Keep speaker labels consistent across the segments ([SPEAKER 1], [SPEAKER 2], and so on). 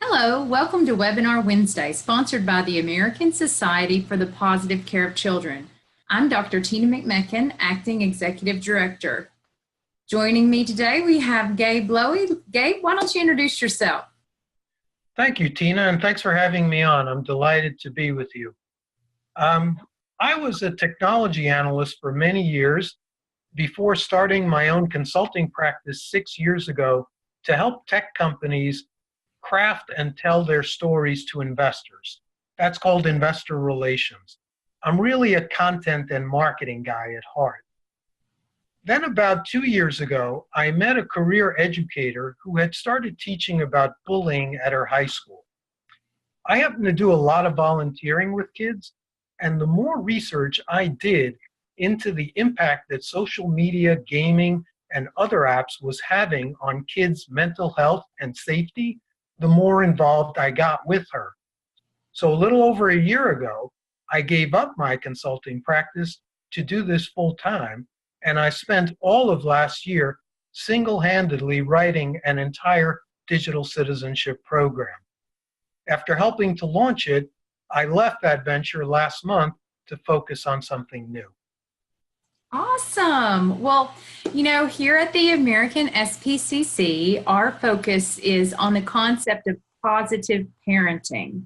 [SPEAKER 1] Hello, welcome to Webinar Wednesday, sponsored by the American Society for the Positive Care of Children. I'm Dr. Tina McMecken, Acting Executive Director. Joining me today, we have Gabe Lowy. Gabe, why don't you introduce yourself?
[SPEAKER 2] Thank you, Tina, and thanks for having me on. I'm delighted to be with you. I was a technology analyst for many years before starting my own consulting practice 6 years ago to help tech companies craft and tell their stories to investors. That's called investor relations. I'm really a content and marketing guy at heart. Then about 2 years ago, I met a career educator who had started teaching about bullying at her high school. I happen to do a lot of volunteering with kids, and the more research I did into the impact that social media, gaming, and other apps was having on kids' mental health and safety, the more involved I got with her. So a little over a year ago, I gave up my consulting practice to do this full time, and I spent all of last year single-handedly writing an entire digital citizenship program. After helping to launch it, I left that venture last month to focus on something new.
[SPEAKER 1] Awesome. Well, here at the American SPCC, our focus is on the concept of positive parenting.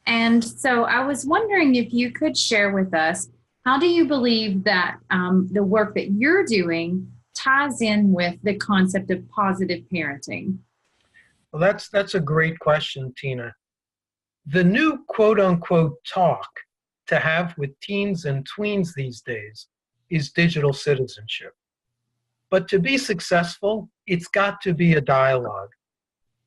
[SPEAKER 1] And so I was wondering if you could share with us, how do you believe that the work that you're doing ties in with the concept of positive parenting?
[SPEAKER 2] Well, that's a great question, Tina. The new quote-unquote talk to have with teens and tweens these days is digital citizenship. But to be successful, it's got to be a dialogue.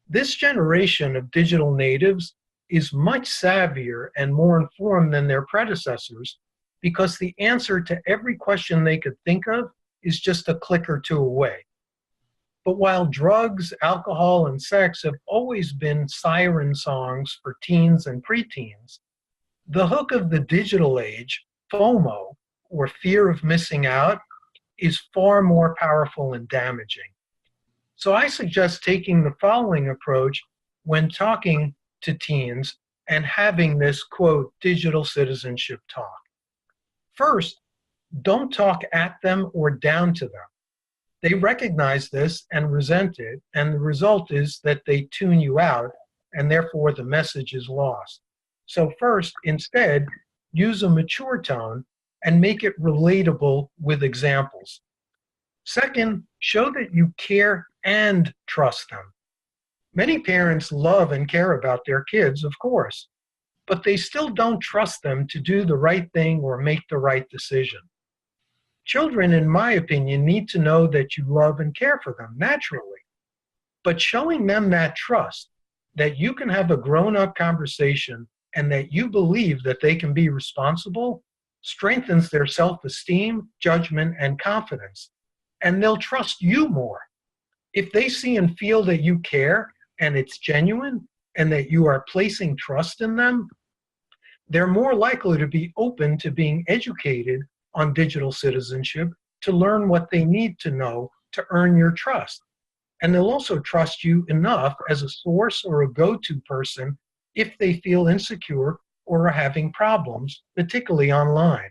[SPEAKER 2] This generation of digital natives is much savvier and more informed than their predecessors because the answer to every question they could think of is just a click or two away. But while drugs, alcohol, and sex have always been siren songs for teens and preteens, the hook of the digital age, FOMO, or fear of missing out, is far more powerful and damaging. So I suggest taking the following approach when talking to teens and having this, quote, digital citizenship talk. First, don't talk at them or down to them. They recognize this and resent it, and the result is that they tune you out, and therefore the message is lost. So first, instead, use a mature tone and make it relatable with examples. Second, show that you care and trust them. Many parents love and care about their kids, of course, but they still don't trust them to do the right thing or make the right decision. Children, in my opinion, need to know that you love and care for them naturally. But showing them that trust, that you can have a grown-up conversation and that you believe that they can be responsible, strengthens their self-esteem, judgment, and confidence. And they'll trust you more. If they see and feel that you care and it's genuine and that you are placing trust in them, they're more likely to be open to being educated on digital citizenship to learn what they need to know to earn your trust. And they'll also trust you enough as a source or a go-to person if they feel insecure or are having problems, particularly online.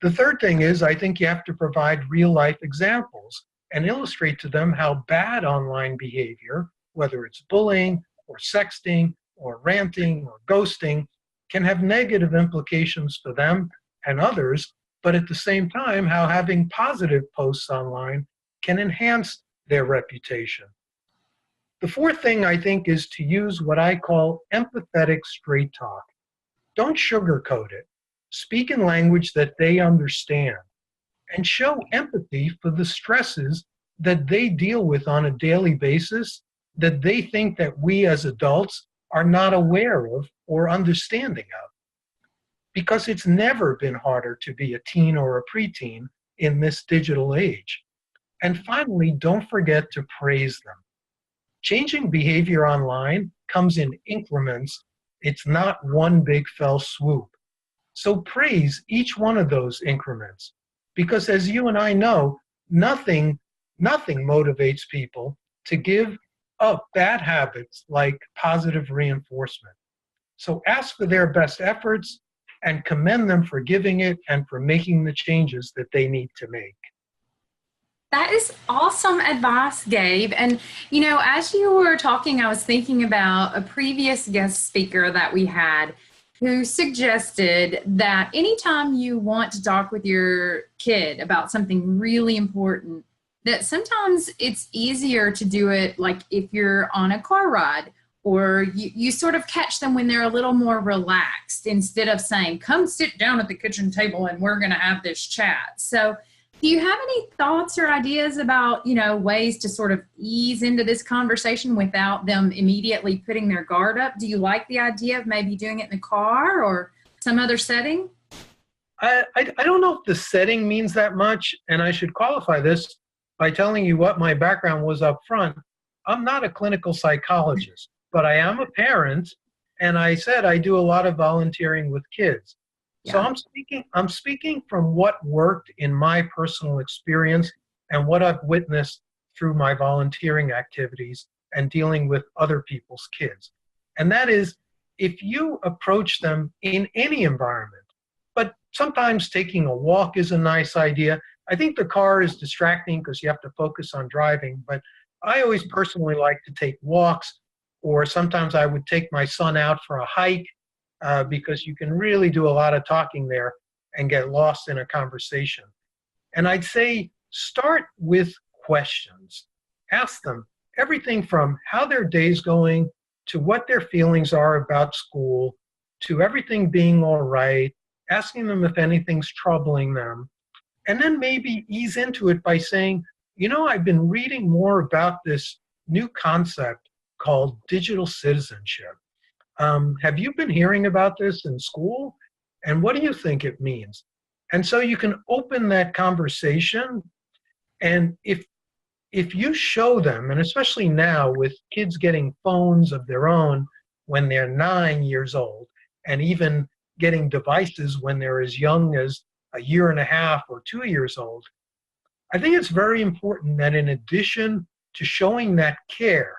[SPEAKER 2] The third thing is, I think you have to provide real-life examples and illustrate to them how bad online behavior, whether it's bullying or sexting or ranting or ghosting, can have negative implications for them and others, but at the same time, how having positive posts online can enhance their reputation. The fourth thing, I think, is to use what I call empathetic straight talk. Don't sugarcoat it. Speak in language that they understand, and show empathy for the stresses that they deal with on a daily basis that they think that we as adults are not aware of or understanding of. Because it's never been harder to be a teen or a preteen in this digital age. And finally, don't forget to praise them. Changing behavior online comes in increments. It's not one big fell swoop. So praise each one of those increments, because as you and I know, nothing motivates people to give of bad habits like positive reinforcement. So ask for their best efforts and commend them for giving it and for making the changes that they need to make.
[SPEAKER 1] That is awesome advice, Gabe. And, as you were talking, I was thinking about a previous guest speaker that we had who suggested that anytime you want to talk with your kid about something really important, that sometimes it's easier to do it like if you're on a car ride or you sort of catch them when they're a little more relaxed instead of saying, come sit down at the kitchen table and we're going to have this chat. So, do you have any thoughts or ideas about, ways to sort of ease into this conversation without them immediately putting their guard up? Do you like the idea of maybe doing it in the car or some other setting?
[SPEAKER 2] I don't know if the setting means that much, and I should qualify this by telling you what my background was up front. I'm not a clinical psychologist, but I am a parent, and I said I do a lot of volunteering with kids. So
[SPEAKER 1] Yeah.
[SPEAKER 2] I'm speaking from what worked in my personal experience and what I've witnessed through my volunteering activities and dealing with other people's kids. And that is, if you approach them in any environment, but sometimes taking a walk is a nice idea. I think the car is distracting because you have to focus on driving, but I always personally like to take walks, or sometimes I would take my son out for a hike because you can really do a lot of talking there and get lost in a conversation. And I'd say start with questions. Ask them everything from how their day's going to what their feelings are about school to everything being all right, asking them if anything's troubling them, and then maybe ease into it by saying, I've been reading more about this new concept called digital citizenship. Have you been hearing about this in school? And what do you think it means? And so you can open that conversation. And if you show them, and especially now with kids getting phones of their own when they're 9 years old, and even getting devices when they're as young as a year and a half or 2 years old, I think it's very important that in addition to showing that care,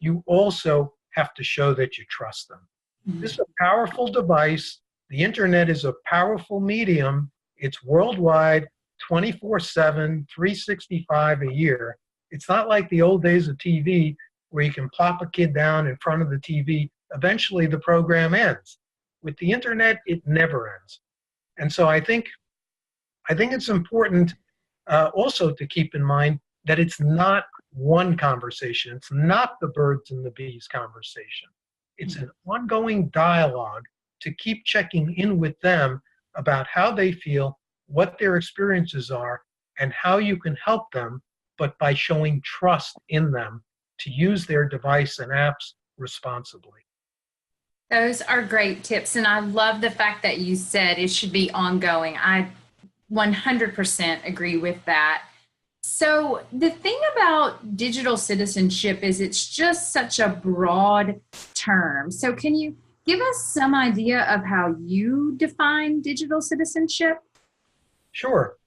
[SPEAKER 2] you also have to show that you trust them. This is a powerful device. The internet is a powerful medium. It's worldwide, 24/7, 365 a year. It's not like the old days of TV where you can plop a kid down in front of the TV. Eventually the program ends. With the internet, it never ends. And so I think it's important also to keep in mind that it's not one conversation. It's not the birds and the bees conversation. It's an ongoing dialogue to keep checking in with them about how they feel, what their experiences are, and how you can help them, but by showing trust in them to use their device and apps responsibly.
[SPEAKER 1] Those are great tips. And I love the fact that you said it should be ongoing. I 100% agree with that. So, the thing about digital citizenship is it's just such a broad term. So, can you give us some idea of how you define digital citizenship?
[SPEAKER 2] Sure.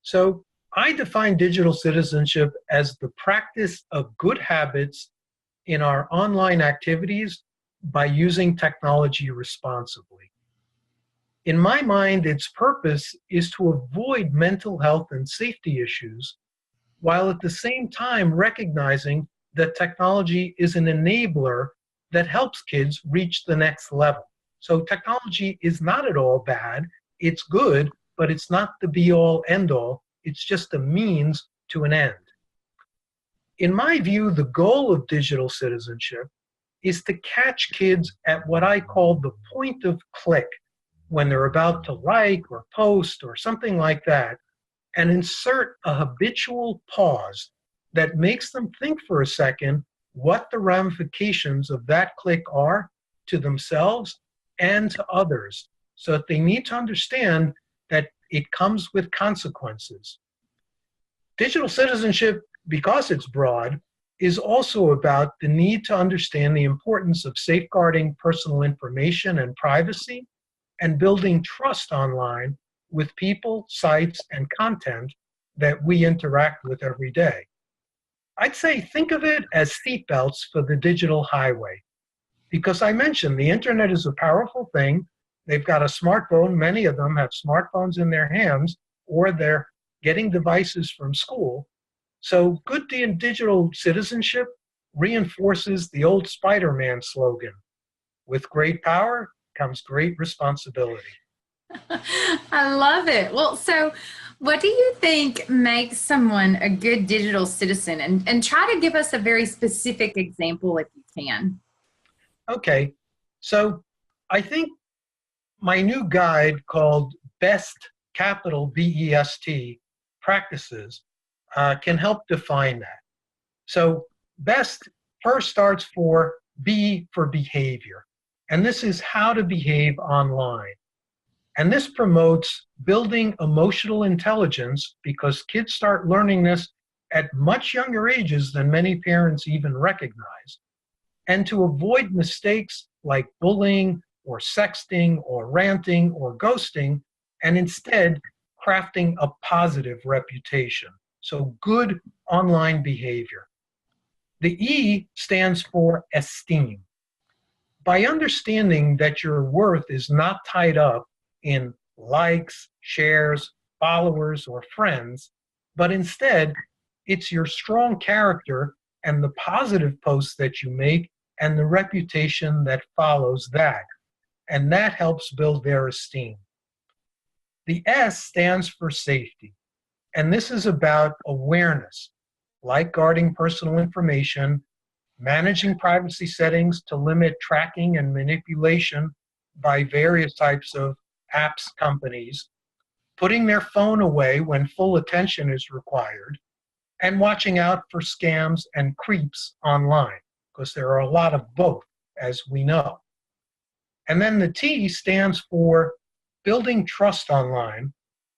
[SPEAKER 2] So I define digital citizenship as the practice of good habits in our online activities by using technology responsibly. In my mind, its purpose is to avoid mental health and safety issues, while at the same time recognizing that technology is an enabler that helps kids reach the next level. So technology is not at all bad. It's good, but it's not the be-all, end-all. It's just a means to an end. In my view, the goal of digital citizenship is to catch kids at what I call the point of click, when they're about to like or post or something like that, and insert a habitual pause that makes them think for a second what the ramifications of that click are to themselves and to others, so that they need to understand that it comes with consequences. Digital citizenship, because it's broad, is also about the need to understand the importance of safeguarding personal information and privacy and building trust online with people, sites, and content that we interact with every day. I'd say think of it as seatbelts for the digital highway. Because I mentioned the internet is a powerful thing. They've got a smartphone. Many of them have smartphones in their hands, or they're getting devices from school. So good digital citizenship reinforces the old Spider-Man slogan: with great power comes great responsibility.
[SPEAKER 1] I love it. Well, so what do you think makes someone a good digital citizen? And try to give us a very specific example if you can.
[SPEAKER 2] Okay, so I think my new guide called Best, capital BEST, Practices can help define that. So BEST first starts for B for behavior. And this is how to behave online. And this promotes building emotional intelligence because kids start learning this at much younger ages than many parents even recognize. And to avoid mistakes like bullying or sexting or ranting or ghosting, and instead crafting a positive reputation. So good online behavior. The E stands for esteem. By understanding that your worth is not tied up in likes, shares, followers, or friends, but instead it's your strong character and the positive posts that you make and the reputation that follows that. And that helps build their esteem. The S stands for safety. And this is about awareness, like guarding personal information, managing privacy settings to limit tracking and manipulation by various types of apps companies, putting their phone away when full attention is required, and watching out for scams and creeps online, because there are a lot of both, as we know. And then the T stands for building trust online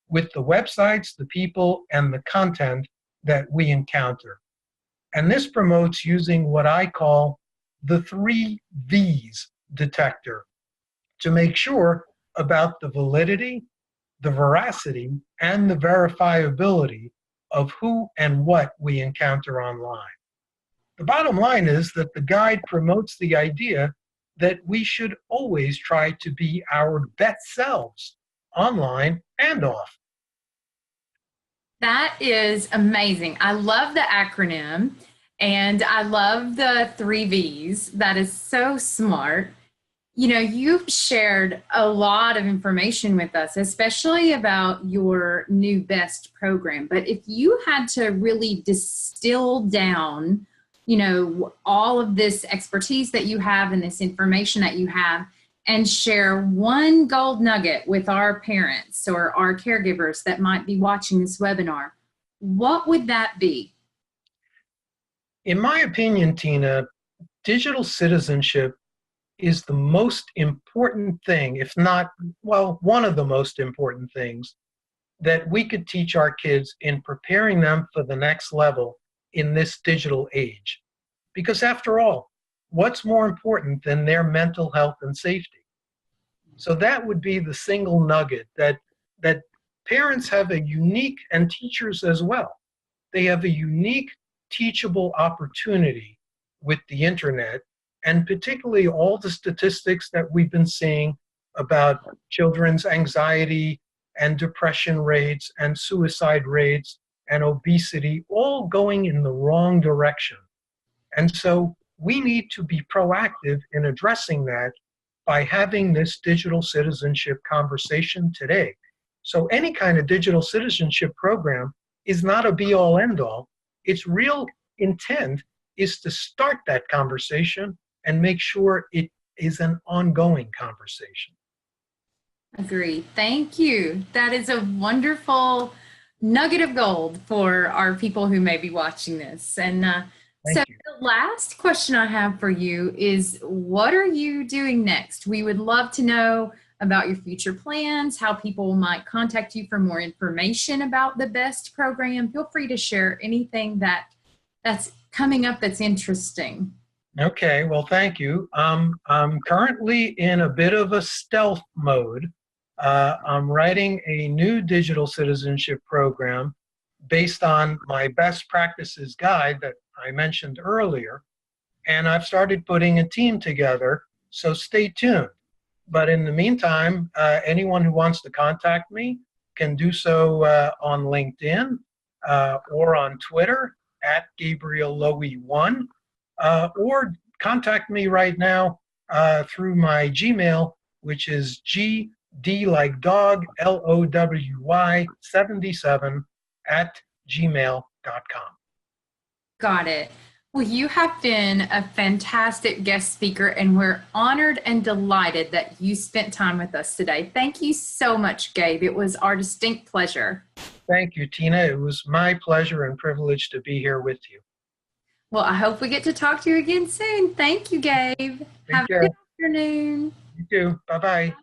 [SPEAKER 2] with the websites, the people, and the content that we encounter. And this promotes using what I call the 3 V's detector to make sure about the validity, the veracity, and the verifiability of who and what we encounter online. The bottom line is that the guide promotes the idea that we should always try to be our best selves, online and off.
[SPEAKER 1] That is amazing. I love the acronym and I love the 3 V's. That is so smart. You know, you've shared a lot of information with us, especially about your new BEST program. But if you had to really distill down, you know, all of this expertise that you have and this information that you have and share one gold nugget with our parents or our caregivers that might be watching this webinar, what would that be?
[SPEAKER 2] In my opinion, Tina, digital citizenship is the most important thing, if not, well, one of the most important things that we could teach our kids in preparing them for the next level in this digital age. Because after all, what's more important than their mental health and safety? So that would be the single nugget that parents have a unique, and teachers as well, they have a unique teachable opportunity with the internet, and particularly all the statistics that we've been seeing about children's anxiety and depression rates and suicide rates and obesity, all going in the wrong direction. And so we need to be proactive in addressing that by having this digital citizenship conversation today. So any kind of digital citizenship program is not a be-all, end-all. Its real intent is to start that conversation and make sure it is an ongoing conversation.
[SPEAKER 1] Agree. Thank you. That is a wonderful nugget of gold for our people who may be watching this. And so
[SPEAKER 2] you.
[SPEAKER 1] the last question I have for you is, what are you doing next? We would love to know about your future plans, how people might contact you for more information about the BEST program. Feel free to share anything that's coming up that's interesting.
[SPEAKER 2] Okay, well, thank you. I'm currently in a bit of a stealth mode. I'm writing a new digital citizenship program based on my best practices guide that I mentioned earlier. And I've started putting a team together, so stay tuned. But in the meantime, anyone who wants to contact me can do so on LinkedIn or on Twitter at Gabriel Lowy1, or contact me right now through my Gmail, which is GD like dog, LOWY 77 at gmail.com.
[SPEAKER 1] Got it. Well, you have been a fantastic guest speaker, and we're honored and delighted that you spent time with us today. Thank you so much, Gabe. It was our distinct pleasure.
[SPEAKER 2] Thank you, Tina. It was my pleasure and privilege to be here with you.
[SPEAKER 1] Well, I hope we get to talk to you again soon. Thank you, Gabe.
[SPEAKER 2] Take
[SPEAKER 1] Have
[SPEAKER 2] care.
[SPEAKER 1] a good afternoon.
[SPEAKER 2] You too. Bye-bye.